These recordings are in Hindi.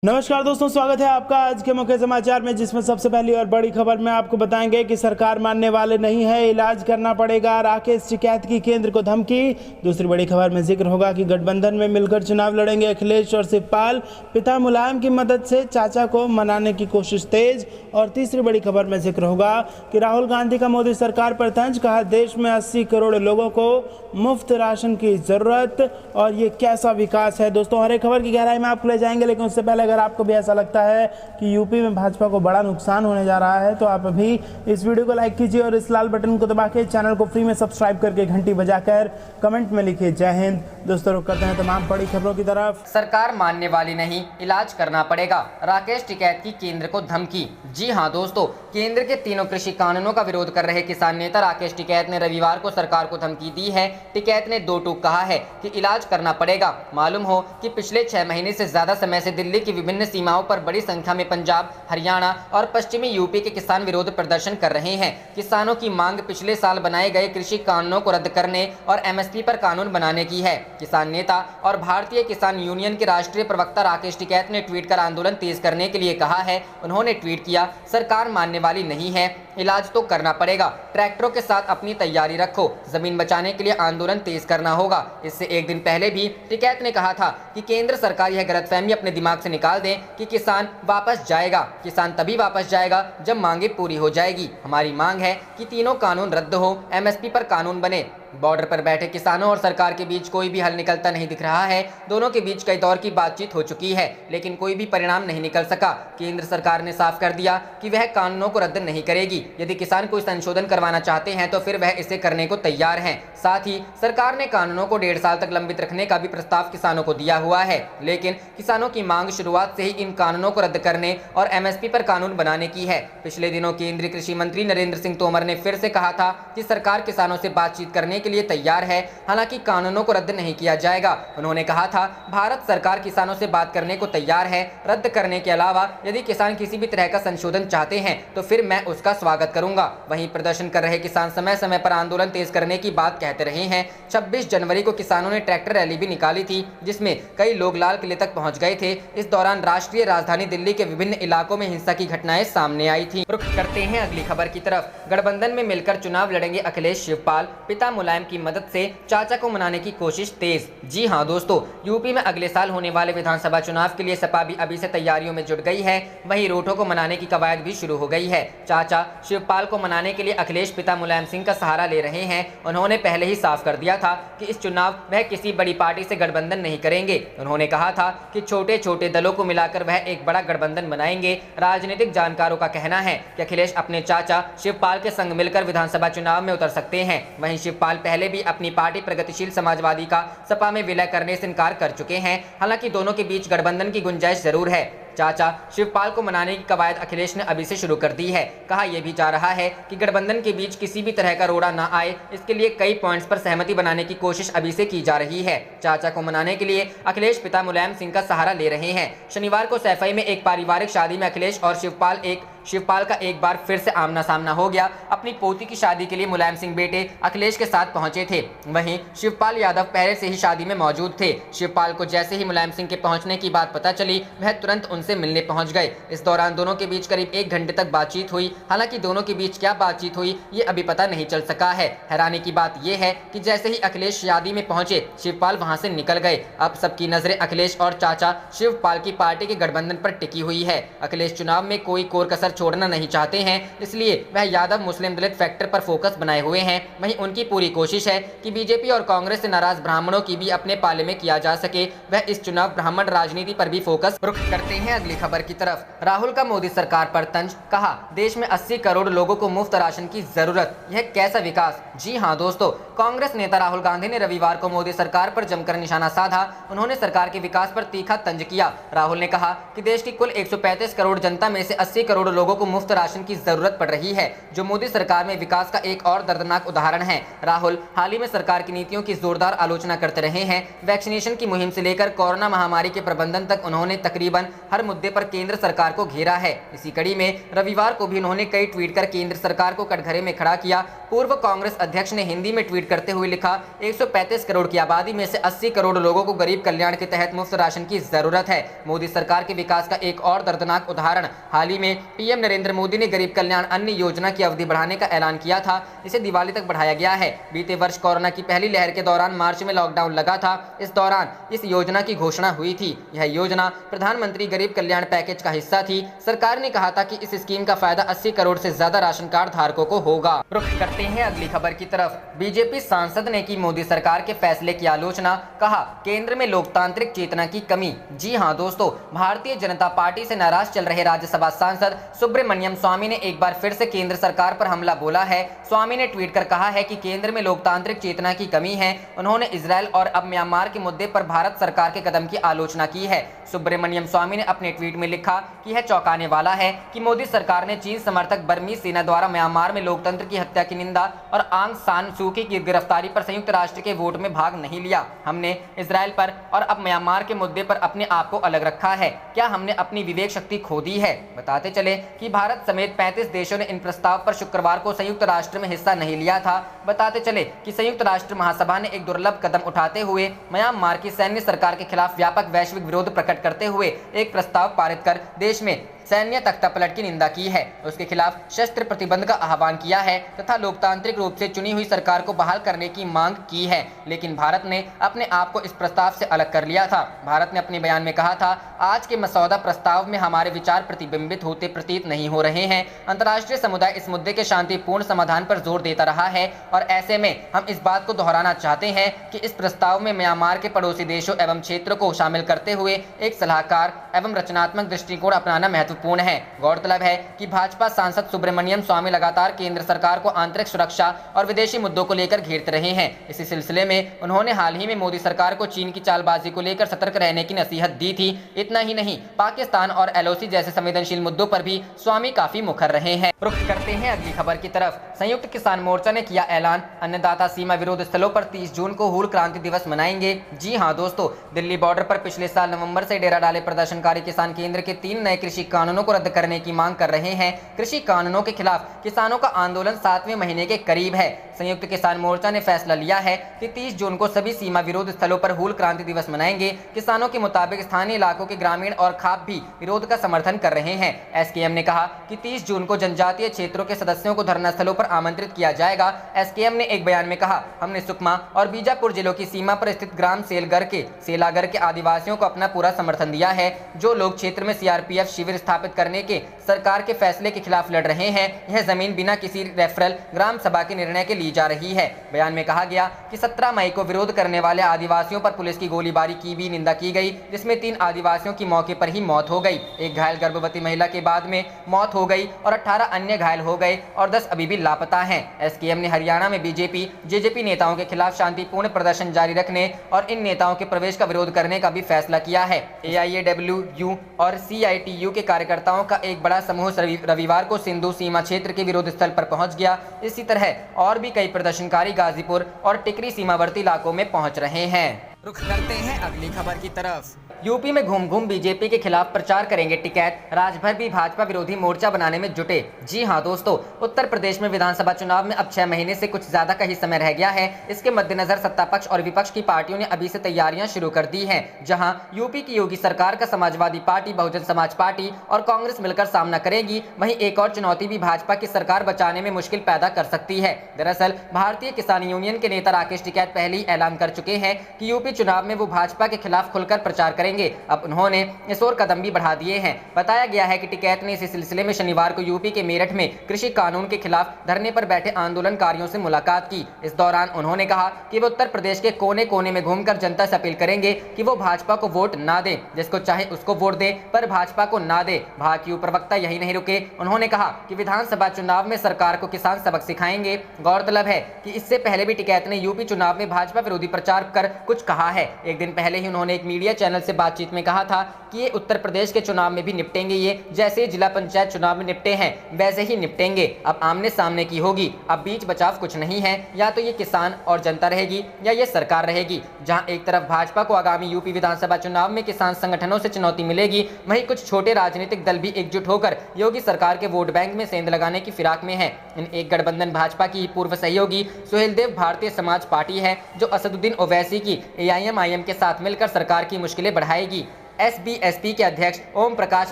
नमस्कार दोस्तों, स्वागत है आपका आज के मुख्य समाचार में, जिसमें सबसे पहली और बड़ी खबर में आपको बताएंगे कि सरकार मानने वाले नहीं है, इलाज करना पड़ेगा, राकेश टिकैत की केंद्र को धमकी। दूसरी बड़ी खबर में जिक्र होगा कि गठबंधन में मिलकर चुनाव लड़ेंगे अखिलेश और शिवपाल, पिता मुलायम की मदद से चाचा को मनाने की कोशिश तेज। और तीसरी बड़ी खबर में जिक्र होगा कि राहुल गांधी का मोदी सरकार पर तंज, कहा देश में 80 करोड़ लोगों को मुफ्त राशन की जरूरत और ये कैसा विकास है। दोस्तों, हर एक खबर की गहराई में आपको ले जाएंगे, लेकिन उससे पहले अगर आपको भी ऐसा लगता है कि यूपी में भाजपा को बड़ा नुकसान होने जा रहा है तो आप अभी इस वीडियो को लाइक कीजिए और इस लाल बटन को दबा के चैनल को फ्री में सब्सक्राइब करके घंटी बजाकर कमेंट में लिखिए जय हिंद। दोस्तों, रुक करते हैं तमाम बड़ी खबरों की तरफ। सरकार मानने वाली नहीं, इलाज करना पड़ेगा, राकेश टिकैत की केंद्र को धमकी। जी हां दोस्तों, केंद्र के तीनों कृषि कानूनों का विरोध कर रहे किसान नेता राकेश टिकैत ने रविवार को सरकार को धमकी दी है। टिकैत ने दो टूक कहा है कि इलाज करना पड़ेगा। मालूम हो कि पिछले 6 महीने से ज्यादा समय से दिल्ली की विभिन्न सीमाओं पर बड़ी संख्या में पंजाब, हरियाणा और पश्चिमी यूपी के किसान विरोध प्रदर्शन कर रहे हैं। किसानों की मांग पिछले साल बनाए गए कृषि कानूनों को रद्द करने और एमएसपी पर कानून बनाने की है। किसान नेता और भारतीय किसान यूनियन के राष्ट्रीय प्रवक्ता राकेश टिकैत ने ट्वीट कर आंदोलन तेज करने के लिए कहा है। उन्होंने ट्वीट किया, सरकार मानने वाली नहीं है, इलाज तो करना पड़ेगा, ट्रैक्टरों के साथ अपनी तैयारी रखो, जमीन बचाने के लिए आंदोलन तेज करना होगा। इससे एक दिन पहले भी टिकैत ने कहा था कि केंद्र सरकार यह गलतफहमी अपने दिमाग से निकाल दे कि किसान वापस जाएगा। किसान तभी वापस जाएगा जब मांगे पूरी हो जाएगी। हमारी मांग है कि तीनों कानून रद्द हो, एमएसपी पर कानून बने। बॉर्डर पर बैठे किसानों और सरकार के बीच कोई भी हल निकलता नहीं दिख रहा है। दोनों के बीच कई दौर की बातचीत हो चुकी है, लेकिन कोई भी परिणाम नहीं निकल सका। केंद्र सरकार ने साफ कर दिया कि वह कानूनों को रद्द नहीं करेगी। यदि किसान कोई संशोधन करवाना चाहते हैं तो फिर वह इसे करने को तैयार हैं। साथ ही सरकार ने कानूनों को 1.5 साल तक लंबित रखने का भी प्रस्ताव किसानों को दिया हुआ है, लेकिन किसानों की मांग शुरुआत से ही इन कानूनों को रद्द करने और एमएसपी पर कानून बनाने की है। पिछले दिनों केंद्रीय कृषि मंत्री नरेंद्र सिंह तोमर ने फिर से कहा था कि सरकार किसानों से बातचीत करने के लिए तैयार है, हालांकि कानूनों को रद्द नहीं किया जाएगा। उन्होंने कहा था, भारत सरकार किसानों से बात करने को तैयार है। रद्द करने के अलावा यदि किसान किसी भी तरह का संशोधन चाहते हैं तो फिर मैं उसका स्वागत करूंगा। वहीं प्रदर्शन कर रहे किसान समय समय पर आंदोलन तेज करने की बात कहते रहे हैं। 26 जनवरी को किसानों ने ट्रैक्टर रैली भी निकाली थी, जिसमें कई लोग लाल किले तक पहुंच गए थे। इस दौरान राष्ट्रीय राजधानी दिल्ली के विभिन्न इलाकों में हिंसा की घटनाएं सामने आई थी। रुख करते हैं अगली खबर की तरफ। गठबंधन में मिलकर चुनाव लड़ेंगे अखिलेश शिवपाल, पिता मुलायम की मदद से चाचा को मनाने की कोशिश तेज। जी हां दोस्तों, यूपी में अगले साल होने वाले विधानसभा चुनाव के लिए सपा भी अभी से तैयारियों में जुट गई है। वहीं रूठों को मनाने की कवायद भी शुरू हो गई है। चाचा शिवपाल को मनाने के लिए अखिलेश पिता मुलायम सिंह का सहारा ले रहे हैं। उन्होंने पहले ही साफ कर दिया था कि इस चुनाव वह किसी बड़ी पार्टी से गठबंधन नहीं करेंगे। उन्होंने कहा था कि छोटे छोटे दलों को मिलाकर वह एक बड़ा गठबंधन बनाएंगे। राजनीतिक जानकारों का कहना है कि अखिलेश अपने चाचा शिवपाल के संग मिलकर विधानसभा चुनाव में उतर सकते हैं। वहीं शिवपाल पहले भी अपनी पार्टी प्रगतिशील समाजवादी का सपा में विलय करने से इनकार कर चुके हैं। हालांकि दोनों के बीच गठबंधन की गुंजाइश जरूर है। चाचा शिवपाल को मनाने की कवायद अखिलेश ने अभी से शुरू कर दी है। कहा यह भी जा रहा है कि गठबंधन के बीच किसी भी तरह का रोड़ा ना आए, इसके लिए कई पॉइंट्स पर सहमति बनाने की कोशिश अभी से की जा रही है। चाचा को मनाने के लिए अखिलेश पिता मुलायम सिंह का सहारा ले रहे हैं। शनिवार को सैफई में एक पारिवारिक शादी में अखिलेश और शिवपाल का एक बार फिर से आमना सामना हो गया। अपनी पोती की शादी के लिए मुलायम सिंह बेटे अखिलेश के साथ पहुंचे थे। वहीं शिवपाल यादव पहले से ही शादी में मौजूद थे। शिवपाल को जैसे ही मुलायम सिंह के पहुंचने की बात पता चली, वह तुरंत उनसे मिलने पहुंच गए। इस दौरान दोनों के बीच करीब 1 घंटे तक बातचीत हुई। हालांकि दोनों के बीच क्या बातचीत हुई ये अभी पता नहीं चल सका है। हैरानी की बात यह है कि जैसे ही अखिलेश शादी में पहुंचे, शिवपाल वहां से निकल गए। अब सबकी नजरें अखिलेश और चाचा शिवपाल की पार्टी के गठबंधन पर टिकी हुई है। अखिलेश चुनाव में कोई कोर कसर छोड़ना नहीं चाहते हैं, इसलिए वह यादव मुस्लिम दलित फैक्टर पर फोकस बनाए हुए हैं। वहीं उनकी पूरी कोशिश है कि बीजेपी और कांग्रेस से नाराज ब्राह्मणों की भी अपने पाले में किया जा सके। वह इस चुनाव ब्राह्मण राजनीति पर भी फोकस। रुख करते हैं अगली खबर की तरफ। राहुल का मोदी सरकार पर तंज, कहा देश में 80 करोड़ लोगों को मुफ्त राशन की जरूरत, यह कैसा विकास। जी हां दोस्तों, कांग्रेस नेता राहुल गांधी ने रविवार को मोदी सरकार पर जमकर निशाना साधा। उन्होंने सरकार के विकास पर तीखा तंज किया। राहुल ने कहा कि देश की कुल 135 करोड़ जनता में से 80 करोड़ लोगों को मुफ्त राशन की जरूरत पड़ रही है, जो मोदी सरकार में विकास का एक और दर्दनाक उदाहरण है। राहुल हाल ही में सरकार की नीतियों की जोरदार आलोचना करते रहे हैं। वैक्सीनेशन की मुहिम से लेकर कोरोना महामारी के प्रबंधन तक उन्होंने तकरीबन हर हर मुद्दे पर केंद्र सरकार को घेरा है। इसी कड़ी में रविवार को भी उन्होंने कई ट्वीट कर केंद्र सरकार को कटघरे में खड़ा किया। पूर्व कांग्रेस अध्यक्ष ने हिंदी में ट्वीट करते हुए लिखा, 135 करोड़ की आबादी में से 80 करोड़ लोगों को गरीब कल्याण के तहत मुफ्त राशन की जरूरत है। मोदी सरकार के विकास का एक और दर्दनाक उदाहरण, हाल ही में पीएम नरेंद्र मोदी ने गरीब कल्याण अन्न योजना की अवधि बढ़ाने का ऐलान किया था। इसे दिवाली तक बढ़ाया गया है। बीते वर्ष कोरोना की पहली लहर के दौरान मार्च में लॉकडाउन लगा था। इस दौरान इस योजना की घोषणा हुई थी। यह योजना प्रधानमंत्री गरीब कल्याण पैकेज का हिस्सा थी। सरकार ने कहा था कि इस स्कीम का फायदा 80 करोड़ से ज्यादा राशन कार्ड धारकों को होगा। रुख करते हैं अगली खबर की तरफ। बीजेपी सांसद ने की मोदी सरकार के फैसले की आलोचना, कहा केंद्र में लोकतांत्रिक चेतना की कमी। जी हां दोस्तों, भारतीय जनता पार्टी से नाराज चल रहे राज्यसभा सांसद सुब्रमण्यम स्वामी ने एक बार फिर से केंद्र सरकार पर हमला बोला है। स्वामी ने ट्वीट कर कहा है कि केंद्र में लोकतांत्रिक चेतना की कमी है। उन्होंने इजरायल और अब म्यांमार के मुद्दे पर भारत सरकार के कदम की आलोचना की है। सुब्रमण्यम स्वामी ने अपने ट्वीट में लिखा कि यह चौंकाने वाला है कि मोदी सरकार ने चीन समर्थक बर्मी सेना द्वारा म्यांमार में लोकतंत्र की हत्या की निंदा और आंग सान सू की गिरफ्तारी पर संयुक्त राष्ट्र के वोट में भाग नहीं लिया। हमने इजरायल पर और अब म्यांमार के मुद्दे पर अपने आप को अलग रखा है। क्या हमने अपनी विवेक शक्ति खो दी है? बताते चले कि भारत समेत 35 देशों ने इन प्रस्ताव पर शुक्रवार को संयुक्त राष्ट्र में हिस्सा नहीं लिया था। बताते चले कि संयुक्त राष्ट्र महासभा ने एक दुर्लभ कदम उठाते हुए म्यांमार की सैन्य सरकार के खिलाफ व्यापक वैश्विक विरोध प्रकट करते हुए एक प्रस्ताव पारित कर देश में सैन्य तख्तापलट की निंदा की है, उसके खिलाफ शस्त्र प्रतिबंध का आह्वान किया है तथा लोकतांत्रिक रूप से चुनी हुई सरकार को बहाल करने की मांग की है। लेकिन भारत ने अपने आप को इस प्रस्ताव से अलग कर लिया था। भारत ने अपने बयान में कहा था, आज के मसौदा प्रस्ताव में हमारे विचार प्रतिबिंबित होते प्रतीत नहीं हो रहे हैं। अंतर्राष्ट्रीय समुदाय इस मुद्दे के शांतिपूर्ण समाधान पर जोर देता रहा है और ऐसे में हम इस बात को दोहराना चाहते हैं कि इस प्रस्ताव में म्यांमार के पड़ोसी देशों एवं क्षेत्रों को शामिल करते हुए एक सलाहकार एवं रचनात्मक दृष्टिकोण अपनाना महत्वपूर्ण है। गौरतलब है कि भाजपा सांसद सुब्रमण्यम स्वामी लगातार केंद्र सरकार को आंतरिक सुरक्षा और विदेशी मुद्दों को लेकर घेरते रहे हैं। इसी सिलसिले में उन्होंने हाल ही में मोदी सरकार को चीन की चालबाजी को लेकर सतर्क रहने की नसीहत दी थी। इतना ही नहीं, पाकिस्तान और एलओसी जैसे संवेदनशील मुद्दों पर भी स्वामी काफी मुखर रहे हैं। रुख करते हैं अगली खबर की तरफ। संयुक्त किसान मोर्चा ने किया ऐलान, अन्नदाता सीमा विरोध स्थलों पर 30 जून को हूल क्रांति दिवस मनाएंगे। जी हां दोस्तों, दिल्ली बॉर्डर पर पिछले साल नवंबर से डेरा डाले प्रदर्शनकारी किसान केंद्र के 3 नए कृषि कानूनों को रद्द करने की मांग कर रहे हैं। कृषि कानूनों के खिलाफ किसानों का आंदोलन 7वें महीने के करीब है। संयुक्त किसान मोर्चा ने फैसला लिया है कि 30 जून को सभी सीमा विरोध स्थलों पर हूल क्रांति दिवस मनाएंगे। किसानों के मुताबिक स्थानीय इलाकों के ग्रामीण और खाप भी विरोध का समर्थन कर रहे हैं। एसकेएम ने कहा कि 30 जून को जनजातीय क्षेत्रों के सदस्यों को धरना स्थलों पर आमंत्रित किया जाएगा। एसकेएम ने एक बयान में कहा, हमने सुकमा और बीजापुर जिलों की सीमा पर स्थित ग्राम सेलागर के आदिवासियों को अपना पूरा समर्थन दिया है। जो लोग क्षेत्र में सीआरपीएफ शिविर स्थापित करने के सरकार के फैसले के खिलाफ लड़ रहे हैं, यह जमीन बिना किसी रेफरल ग्राम सभा के निर्णय के ली जा रही है। बयान में कहा गया कि 17 मई को विरोध करने वाले आदिवासियों पर पुलिस की गोलीबारी की भी निंदा की गई, जिसमें 3 आदिवासियों की मौके पर ही मौत हो गई। एक घायल गर्भवती महिला के बाद में मौत हो गई और 18 अन्य घायल हो गए और 10 अभी भी लापता हैं। एसकेएम ने हरियाणा में बीजेपी जेजेपी नेताओं के खिलाफ शांतिपूर्ण प्रदर्शन जारी रखने और इन नेताओं के प्रवेश का विरोध करने का भी फैसला किया है। AIAWU और CITU के कार्यकर्ताओं का एक बड़ा समूह रविवार को सिंधु सीमा क्षेत्र के विरोध स्थल पर पहुंच गया। इसी तरह और भी कई प्रदर्शनकारी गाजीपुर और टिकरी सीमावर्ती इलाकों में पहुंच रहे हैं। रुख करते हैं अगली खबर की तरफ। यूपी में घूम घूम बीजेपी के खिलाफ प्रचार करेंगे टिकैत, राजभर भी भाजपा विरोधी मोर्चा बनाने में जुटे। जी हां दोस्तों, उत्तर प्रदेश में विधानसभा चुनाव में अब 6 महीने से कुछ ज्यादा का ही समय रह गया है। इसके मद्देनजर सत्ता पक्ष और विपक्ष की पार्टियों ने अभी से तैयारियां शुरू कर दी हैं। जहां यूपी की योगी सरकार का समाजवादी पार्टी, बहुजन समाज पार्टी और कांग्रेस मिलकर सामना करेगी, वहीं एक और चुनौती भी भाजपा की सरकार बचाने में मुश्किल पैदा कर सकती है। दरअसल भारतीय किसान यूनियन के नेता राकेश टिकैत पहले ही ऐलान कर चुके हैं कि यूपी चुनाव में वो भाजपा के खिलाफ खुलकर प्रचार करेंगे। अब उन्होंने इस और कदम भी बढ़ा दिए हैं। बताया गया है कि टिकैत ने इसी सिलसिले में शनिवार को यूपी के मेरठ में कृषि कानून के खिलाफ धरने पर बैठे आंदोलनकारियों से मुलाकात की। इस दौरान उन्होंने कहा कि वो उत्तर प्रदेश के कोने कोने में घूमकर जनता से अपील करेंगे कि वो भाजपा को वोट ना दे, जिसको चाहे उसको वोट दे पर भाजपा को ना दे। भाजपा प्रवक्ता यही नहीं रुके, उन्होंने कहा कि विधानसभा चुनाव में सरकार को किसान सबक सिखाएंगे। गौरतलब है कि इससे पहले भी टिकैत ने यूपी चुनाव में भाजपा विरोधी प्रचार कर कुछ कहा है। एक दिन पहले ही उन्होंने एक मीडिया चैनल से बातचीत में कहा था कि ये उत्तर प्रदेश के चुनाव में भी निपटेंगे, ये जैसे जिला पंचायत चुनाव में निपटे हैं वैसे ही निपटेंगे। अब आमने सामने की होगी, अब बीच बचाव कुछ नहीं है। या तो ये किसान और जनता रहेगी या ये सरकार रहेगी। जहां एक तरफ भाजपा को आगामी यूपी विधानसभा चुनाव में किसान संगठनों से चुनौती मिलेगी, वहीं कुछ छोटे राजनीतिक दल भी एकजुट होकर योगी सरकार के वोट बैंक में सेंध लगाने की फिराक में है। इन एक गठबंधन भाजपा की पूर्व सहयोगी सुहेलदेव भारतीय समाज पार्टी है, जो असदुद्दीन ओवैसी की AIM के साथ मिलकर सरकार की मुश्किलें बढ़ाएगी। SBSP के अध्यक्ष ओम प्रकाश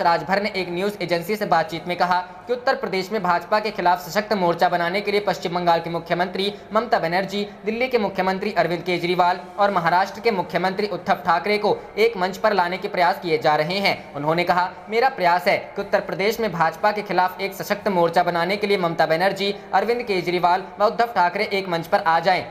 राजभर ने एक न्यूज एजेंसी से बातचीत में कहा कि उत्तर प्रदेश में भाजपा के खिलाफ सशक्त मोर्चा बनाने के लिए पश्चिम बंगाल के मुख्यमंत्री ममता बनर्जी, दिल्ली के मुख्यमंत्री अरविंद केजरीवाल और महाराष्ट्र के मुख्यमंत्री उद्धव ठाकरे को एक मंच पर लाने के प्रयास किए जा रहे हैं। उन्होंने कहा, मेरा प्रयास है कि उत्तर प्रदेश में भाजपा के खिलाफ एक सशक्त मोर्चा बनाने के लिए ममता बनर्जी, अरविंद केजरीवाल व उद्धव ठाकरे एक मंच पर आ जाएं।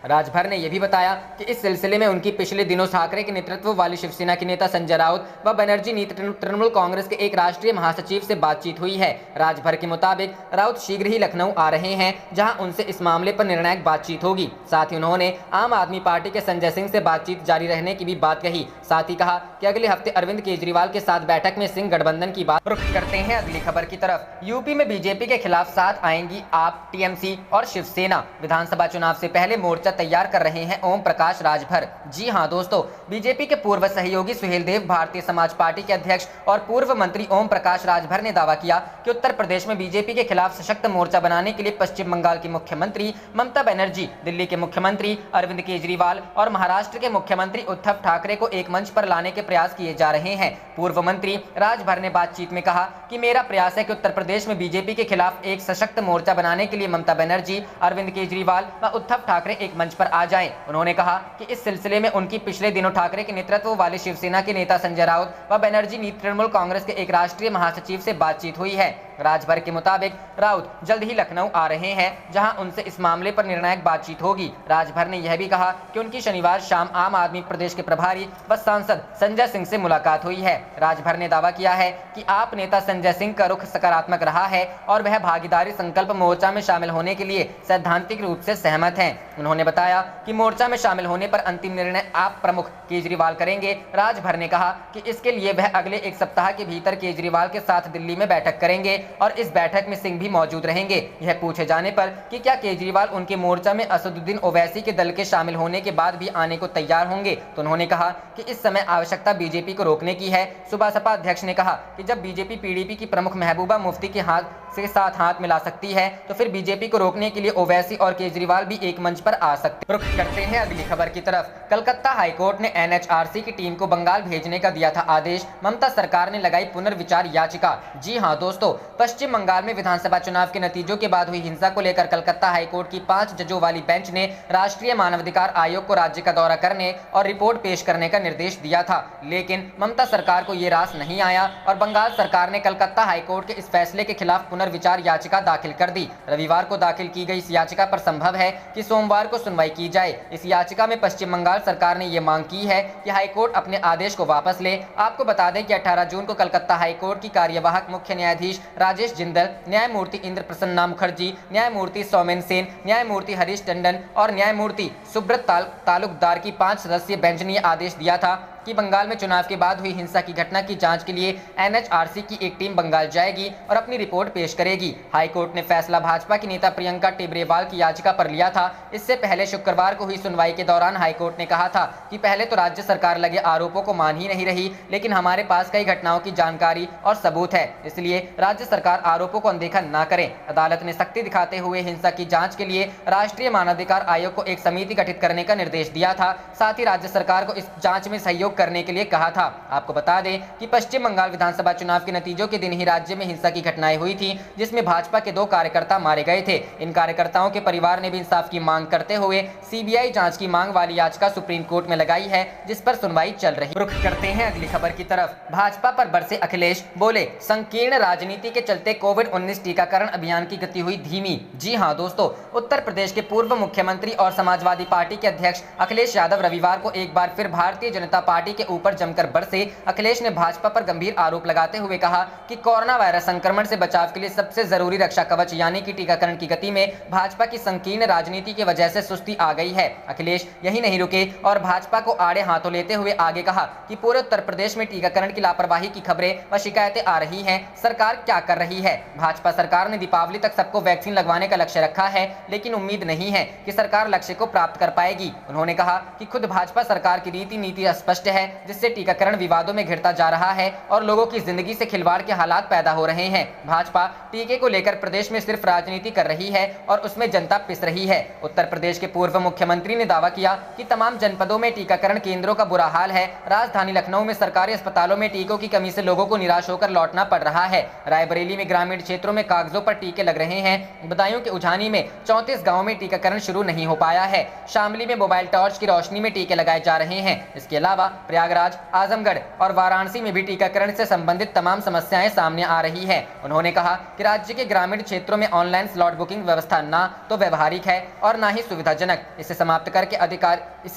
राजभर ने यह भी बताया कि इस सिलसिले में उनकी पिछले दिनों ठाकरे के नेतृत्व वाली शिवसेना के नेता संजय राउत व बनर्जी नीति तृणमूल कांग्रेस के एक राष्ट्रीय महासचिव से बातचीत हुई है। राजभर के मुताबिक राउत शीघ्र ही लखनऊ आ रहे हैं, जहां उनसे इस मामले पर निर्णायक बातचीत होगी। साथ ही उन्होंने आम आदमी पार्टी के संजय सिंह से बातचीत जारी रहने की भी बात कही। साथ ही कहा कि अगले हफ्ते अरविंद केजरीवाल के साथ बैठक में सिंह गठबंधन की बात। रुख करते हैं अगली खबर की तरफ। यूपी में बीजेपी के खिलाफ साथ आएंगी आप, TMC और शिवसेना। विधानसभा चुनाव से पहले मोर्चा तैयार कर रहे हैं ओम प्रकाश राजभर। जी हां दोस्तों, बीजेपी के पूर्व सहयोगी सुहेलदेव भारतीय समाज पार्टी के अध्यक्ष और पूर्व मंत्री ओम प्रकाश राजभर ने दावा किया कि उत्तर प्रदेश में बीजेपी के खिलाफ सशक्त मोर्चा बनाने के लिए पश्चिम बंगाल की मुख्यमंत्री ममता बनर्जी, दिल्ली के मुख्यमंत्री अरविंद केजरीवाल और महाराष्ट्र के मुख्यमंत्री उद्धव ठाकरे को एक मंच पर लाने के प्रयास किए जा रहे हैं। पूर्व मंत्री राजभर ने बातचीत में कहा कि मेरा प्रयास है कि उत्तर प्रदेश में बीजेपी के खिलाफ एक सशक्त मोर्चा बनाने के लिए ममता बनर्जी, अरविंद केजरीवाल व उद्धव ठाकरे एक मंच पर आ जाएं। उन्होंने कहा कि इस सिलसिले में उनकी पिछले दिनों ठाकरे के नेतृत्व वाले शिवसेना के नेता संजय राउत व बनर्जी नीति तृणमूल कांग्रेस के एक राष्ट्रीय महासचिव से बातचीत हुई है। राजभर के मुताबिक राउत जल्द ही लखनऊ आ रहे हैं, जहां उनसे इस मामले पर निर्णायक बातचीत होगी। राजभर ने यह भी कहा कि उनकी शनिवार शाम आम आदमी प्रदेश के प्रभारी व सांसद संजय सिंह से मुलाकात हुई है। राजभर ने दावा किया है कि आप नेता संजय सिंह का रुख सकारात्मक रहा है और वह भागीदारी संकल्प मोर्चा में शामिल होने के लिए सैद्धांतिक रूप से सहमत हैं। उन्होंने बताया कि मोर्चा में शामिल होने पर अंतिम निर्णय आप प्रमुख केजरीवाल करेंगे। राजभर ने कहा कि इसके लिए वह अगले एक सप्ताह के भीतर केजरीवाल के साथ दिल्ली में बैठक करेंगे और इस बैठक में सिंह भी मौजूद रहेंगे। यह पूछे जाने पर कि क्या केजरीवाल उनके मोर्चा में असदुद्दीन ओवैसी के दल के शामिल होने के बाद भी आने को तैयार होंगे, तो उन्होंने कहा कि इस समय आवश्यकता बीजेपी को रोकने की है। सुबह सपा अध्यक्ष ने कहा कि जब बीजेपी PDP की प्रमुख महबूबा मुफ्ती के साथ हाथ मिला सकती है, तो फिर बीजेपी को रोकने के लिए ओवैसी और केजरीवाल भी एक मंच पर आ सकते। रुख करते हैं अगली खबर की तरफ। कलकत्ता हाईकोर्ट ने NHRC की टीम को बंगाल भेजने का दिया था आदेश, ममता सरकार ने लगाई पुनर्विचार याचिका। जी हां दोस्तों, पश्चिम बंगाल में विधानसभा चुनाव के नतीजों के बाद हुई हिंसा को लेकर कलकत्ता हाईकोर्ट की 5 जजों वाली बेंच ने राष्ट्रीय मानवाधिकार आयोग को राज्य का दौरा करने और रिपोर्ट पेश करने का निर्देश दिया था, लेकिन ममता सरकार को ये रास नहीं आया और बंगाल सरकार ने कलकत्ता हाईकोर्ट के इस फैसले के खिलाफ पुनर्विचार याचिका दाखिल कर दी। रविवार को दाखिल की गई इस याचिका पर संभव है कि सोमवार को सुनवाई की जाए। इस याचिका में पश्चिम बंगाल सरकार ने यह मांग की है कि हाईकोर्ट अपने आदेश को वापस ले। आपको बता दें कि 18 जून को कलकत्ता हाईकोर्ट की कार्यवाहक मुख्य न्यायाधीश राजेश जिंदल, न्यायमूर्ति इंद्र प्रसन्ना मुखर्जी, न्यायमूर्ति सौमेन सेन, न्यायमूर्ति हरीश टंडन और न्यायमूर्ति सुब्रत तालुकदार की 5 सदस्यीय बेंच ने आदेश दिया था कि बंगाल में चुनाव के बाद हुई हिंसा की घटना की जांच के लिए NHRC की एक टीम बंगाल जाएगी और अपनी रिपोर्ट पेश करेगी। हाईकोर्ट ने फैसला भाजपा की नेता प्रियंका टेबरेवाल की याचिका पर लिया था। इससे पहले शुक्रवार को हुई सुनवाई के दौरान हाईकोर्ट ने कहा था कि पहले तो राज्य सरकार लगे आरोपों को मान ही नहीं रही, लेकिन हमारे पास कई घटनाओं की जानकारी और सबूत है, इसलिए राज्य सरकार आरोपों को अनदेखा न करे। अदालत ने सख्ती दिखाते हुए हिंसा की जाँच के लिए राष्ट्रीय मानवाधिकार आयोग को एक समिति गठित करने का निर्देश दिया था। साथ ही राज्य सरकार को इस जाँच में सहयोग करने के लिए कहा था। आपको बता दें कि पश्चिम बंगाल विधानसभा चुनाव के नतीजों के दिन ही राज्य में हिंसा की घटनाएं हुई थी, जिसमें भाजपा के 2 कार्यकर्ता मारे गए थे। इन कार्यकर्ताओं के परिवार ने भी इंसाफ की मांग करते हुए CBI जांच की मांग वाली याचिका सुप्रीम कोर्ट में लगाई है, जिस पर सुनवाई चल रही। रुख करते हैं अगली खबर की तरफ। भाजपा पर बरसे अखिलेश, बोले संकीर्ण राजनीति के चलते कोविड-19 टीकाकरण अभियान की गति हुई धीमी। जी हां दोस्तों, उत्तर प्रदेश के पूर्व मुख्यमंत्री और समाजवादी पार्टी के अध्यक्ष अखिलेश यादव रविवार को एक बार फिर भारतीय जनता पार्टी पार्टी के ऊपर जमकर बरसे। अखिलेश ने भाजपा पर गंभीर आरोप लगाते हुए कहा कि कोरोना वायरस संक्रमण से बचाव के लिए सबसे जरूरी रक्षा कवच यानी कि टीकाकरण की गति में भाजपा की संकीर्ण राजनीति की वजह से सुस्ती आ गई है। अखिलेश यही नहीं रुके और भाजपा को आड़े हाथों लेते हुए आगे कहा कि पूरे उत्तर प्रदेश में टीकाकरण की लापरवाही की खबरें व शिकायतें आ रही हैं। सरकार क्या कर रही है? भाजपा सरकार ने दीपावली तक सबको वैक्सीन लगवाने का लक्ष्य रखा है, लेकिन उम्मीद नहीं है कि सरकार लक्ष्य को प्राप्त कर पाएगी। उन्होंने कहा कि खुद भाजपा सरकार की नीति अस्पष्ट है, जिससे टीकाकरण विवादों में घिरता जा रहा है और लोगों की जिंदगी से खिलवाड़ के हालात पैदा हो रहे हैं। भाजपा टीके को लेकर प्रदेश में सिर्फ राजनीति कर रही है और उसमें जनता पिस रही है। उत्तर प्रदेश के पूर्व मुख्यमंत्री ने दावा किया कि तमाम जनपदों में टीकाकरण केंद्रों का बुरा हाल है। राजधानी लखनऊ में सरकारी अस्पतालों में टीकों की कमी से लोगों को निराश होकर लौटना पड़ रहा है। रायबरेली में ग्रामीण क्षेत्रों में कागजों पर टीके लग रहे हैं। बदायूं के उझानी में 34 गाँव में टीकाकरण शुरू नहीं हो पाया है। शामली में मोबाइल टॉर्च की रोशनी में टीके लगाए जा रहे हैं। इसके अलावा प्रयागराज, आजमगढ़ और वाराणसी में भी टीकाकरण से संबंधित तमाम समस्याएं सामने आ रही है। उन्होंने कहा कि राज्य के ग्रामीण क्षेत्रों में ऑनलाइन स्लॉट बुकिंग व्यवस्था ना तो व्यवहारिक है और ना ही सुविधाजनक। इसे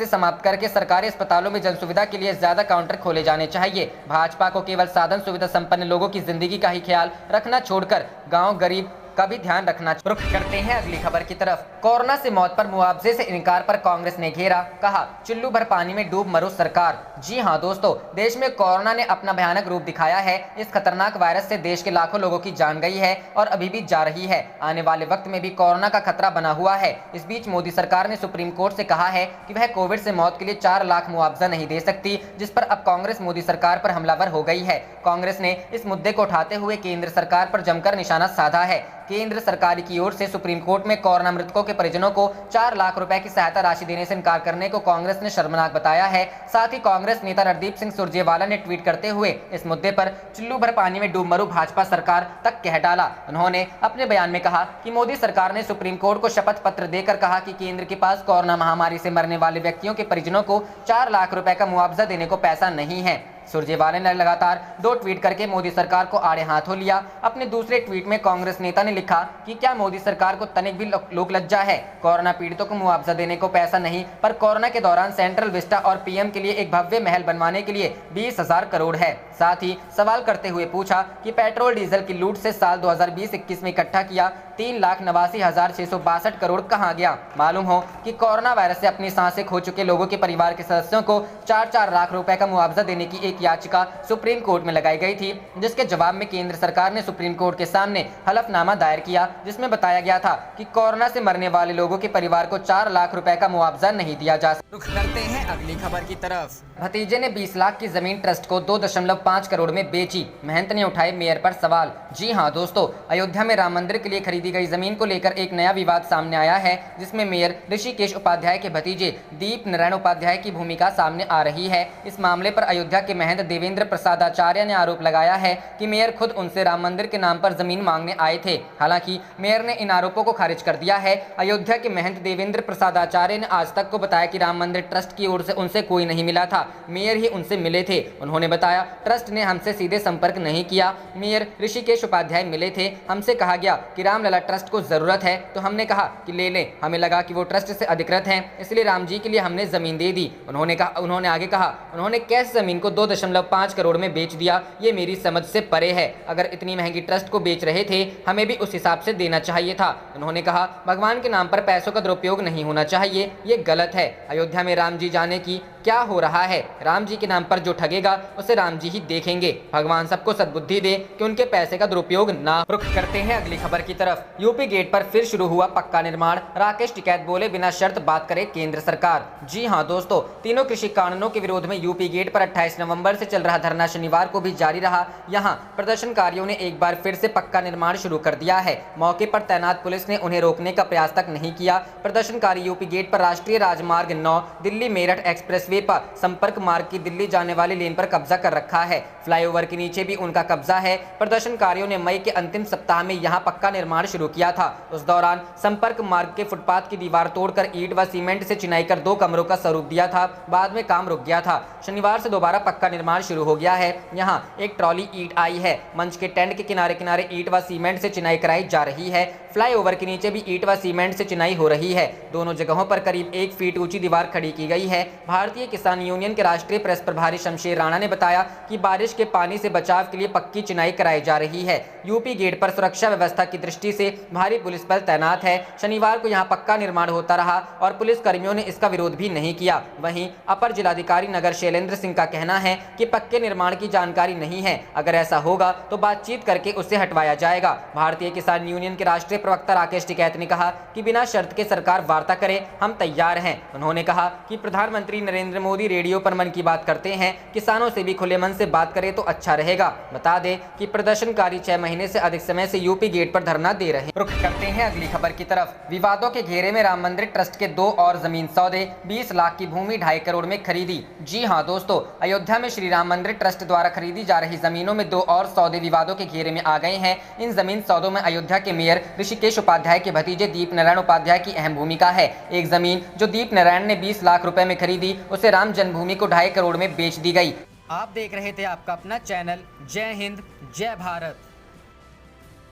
समाप्त करके सरकारी अस्पतालों में जन सुविधा के लिए ज्यादा काउंटर खोले जाने चाहिए। भाजपा को केवल साधन सुविधा संपन्न लोगों की जिंदगी का ही ख्याल रखना छोड़कर गाँव गरीब का भी ध्यान रखना। रुख करते हैं अगली खबर की तरफ। कोरोना से मौत पर मुआवजे से इनकार पर कांग्रेस ने घेरा, कहा चुल्लू भर पानी में डूब मरो सरकार। जी हां दोस्तों, देश में कोरोना ने अपना भयानक रूप दिखाया है। इस खतरनाक वायरस से देश के लाखों लोगों की जान गई है और अभी भी जा रही है। आने वाले वक्त में भी कोरोना का खतरा बना हुआ है। इस बीच मोदी सरकार ने सुप्रीम कोर्ट से कहा है कि वह कोविड से मौत के लिए 4 लाख मुआवजा नहीं दे सकती, जिस पर अब कांग्रेस मोदी सरकार पर हमलावर हो गई है। कांग्रेस ने इस मुद्दे को उठाते हुए केंद्र सरकार पर जमकर निशाना साधा है। केंद्र सरकार की ओर से सुप्रीम कोर्ट में कोरोना मृतकों के परिजनों को 4 लाख रुपए की सहायता राशि देने से इनकार करने को कांग्रेस ने शर्मनाक बताया है। साथ ही कांग्रेस नेता रणदीप सिंह सुरजेवाला ने ट्वीट करते हुए इस मुद्दे पर चुल्लू भर पानी में डूब मरू भाजपा सरकार तक कह डाला। उन्होंने अपने बयान में कहा कि मोदी सरकार ने सुप्रीम कोर्ट को शपथ पत्र देकर कहा कि केंद्र के पास कोरोना महामारी से मरने वाले व्यक्तियों के परिजनों को 4 लाख रुपए का मुआवजा देने को पैसा नहीं है। सुरजेवाला ने लगातार 2 ट्वीट करके मोदी सरकार को आड़े हाथों लिया। अपने दूसरे ट्वीट में कांग्रेस नेता ने लिखा कि क्या मोदी सरकार को तनिक भी लोक लज्जा है? कोरोना पीड़ितों को मुआवजा देने को पैसा नहीं, पर कोरोना के दौरान सेंट्रल विस्टा और पीएम के लिए एक भव्य महल बनवाने के लिए 20,000 करोड़ है। साथ ही सवाल करते हुए पूछा कि पेट्रोल डीजल की लूट से साल 2020-21 में इकट्ठा किया 3,89,662 करोड़ कहां गया? मालूम हो कि कोरोना वायरस से अपनी सांसें खो चुके लोगों के परिवार के सदस्यों को 4-4 लाख रुपए का मुआवजा देने की एक याचिका सुप्रीम कोर्ट में लगाई गई थी, जिसके जवाब में केंद्र सरकार ने सुप्रीम कोर्ट के सामने हलफनामा दायर किया, जिसमें बताया गया था कि कोरोना से मरने वाले लोगों के परिवार को 4 लाख रुपए का मुआवजा नहीं दिया जा सकता। रुख करते हैं अगली खबर की तरफ। भतीजे ने 20 लाख की जमीन ट्रस्ट को 2.5 करोड़ में बेची, महंत ने उठाए मेयर पर सवाल। जी हां दोस्तों, अयोध्या में राम मंदिर के लिए खरीदी गई जमीन को लेकर एक नया विवाद सामने आया है, जिसमें मेयर ऋषिकेश उपाध्याय के भतीजे दीप नारायण उपाध्याय की भूमिका सामने आ रही है। इस मामले पर अयोध्या के महंत देवेंद्र प्रसाद आचार्य ने आरोप लगाया है कि मेयर खुद उनसे राम मंदिर के नाम पर जमीन मांगने आए थे। हालांकि मेयर ने इन आरोपों को खारिज कर दिया है। अयोध्या के महंत देवेंद्र प्रसाद आचार्य ने आज तक को बताया कि राम मंदिर ट्रस्ट की ओर से उनसे कोई नहीं मिला था, मेयर ही उनसे मिले थे। उन्होंने बताया, ट्रस्ट ने हमसे सीधे संपर्क नहीं किया, मेयर ऋषिकेश उपाध्याय मिले थे। हमसे कहा गया कि रामलला ट्रस्ट को जरूरत है, तो हमने कहा कि ले लें। हमें लगा कि वो ट्रस्ट से अधिकृत हैं, इसलिए राम जी के लिए हमने जमीन दे दी। उन्होंने आगे कहा, उन्होंने कैसे जमीन को 2.5 करोड़ में बेच दिया, ये मेरी समझ से परे है। अगर इतनी महंगी ट्रस्ट को बेच रहे थे, हमें भी उस हिसाब से देना चाहिए था। उन्होंने कहा, भगवान के नाम पर पैसों का दुरुपयोग नहीं होना चाहिए, ये गलत है। अयोध्या में राम जी जाने की क्या हो रहा है? राम जी के नाम पर जो ठगेगा उसे राम जी ही देखेंगे। भगवान सबको सद्बुद्धि दे कि उनके पैसे का दुरुपयोग ना। रुख करते हैं अगली खबर की तरफ। यूपी गेट पर फिर शुरू हुआ पक्का निर्माण, राकेश टिकैत बोले बिना शर्त बात करे केंद्र सरकार। जी हां दोस्तों, तीनों कृषि कानूनों के विरोध में यूपी गेट पर 28 नवंबर से चल रहा धरना शनिवार को भी जारी रहा। यहां प्रदर्शनकारियों ने एक बार फिर से पक्का निर्माण शुरू कर दिया है। मौके पर तैनात पुलिस ने उन्हें रोकने का प्रयास तक नहीं किया। प्रदर्शनकारी यूपी गेट पर राष्ट्रीय राजमार्ग 9 दिल्ली मेरठ एक्सप्रेसवे पर संपर्क मार्ग की दिल्ली जाने वाली लेन पर कब्जा कर रखा है। फ्लाईओवर के नीचे भी उनका कब्जा है। प्रदर्शनकारियों ने मई के अंतिम सप्ताह में यहां पक्का निर्माण शुरू किया था। उस दौरान संपर्क मार्ग के फुटपाथ की दीवार तोड़कर ईंट व सीमेंट से चिनाई कर 2 कमरों का स्वरूप दिया था। बाद में काम रुक गया था। शनिवार से दोबारा पक्का निर्माण शुरू हो गया है। यहाँ एक ट्रॉली ईंट आई है। मंच के टेंट के किनारे किनारे ईंट व सीमेंट से चिनाई कराई जा रही है। फ्लाईओवर के नीचे भी ईंट व सीमेंट से चिनाई हो रही है। दोनों जगहों पर करीब 1 फीट ऊंची दीवार खड़ी की गई है। भारतीय भारतीय किसान यूनियन के राष्ट्रीय प्रेस प्रभारी शमशेर राणा ने बताया कि बारिश के पानी से बचाव के लिए पक्की चिनाई कराई जा रही है। यूपी गेट पर सुरक्षा व्यवस्था की दृष्टि से भारी पुलिस बल तैनात है। शनिवार को यहां पक्का निर्माण होता रहा और पुलिस कर्मियों ने इसका विरोध भी नहीं किया। वहीं अपर जिलाधिकारी नगर शैलेंद्र सिंह का कहना है कि पक्के निर्माण की जानकारी नहीं है, अगर ऐसा होगा तो बातचीत करके उसे हटवाया जाएगा। भारतीय किसान यूनियन के राष्ट्रीय प्रवक्ता राकेश टिकैत ने कहा कि बिना शर्त के सरकार वार्ता करे, हम तैयार हैं। उन्होंने कहा कि प्रधानमंत्री नरेंद्र मोदी रेडियो पर मन की बात करते हैं, किसानों से भी खुले मन से बात करें तो अच्छा रहेगा। बता दें कि प्रदर्शनकारी 6 महीने से अधिक समय से यूपी गेट पर धरना दे रहे हैं। रुख करते हैं अगली खबर की तरफ। विवादों के घेरे में राम मंदिर ट्रस्ट के 2 और जमीन सौदे, 20 लाख की भूमि 2.5 करोड़ में खरीदी। जी हां दोस्तों, अयोध्या में श्री राम मंदिर ट्रस्ट द्वारा खरीदी जा रही जमीनों में 2 और सौदे विवादों के घेरे में आ गए हैं। इन जमीन सौदों में अयोध्या के मेयर ऋषिकेश उपाध्याय के भतीजे दीप नारायण उपाध्याय की अहम भूमिका है। एक जमीन जो दीप नारायण ने 20 लाख रुपए में खरीदी, उसे राम जन्मभूमि को 2.5 करोड़ में बेच दी गई। आप देख रहे थे आपका अपना चैनल जय हिंद जय भारत।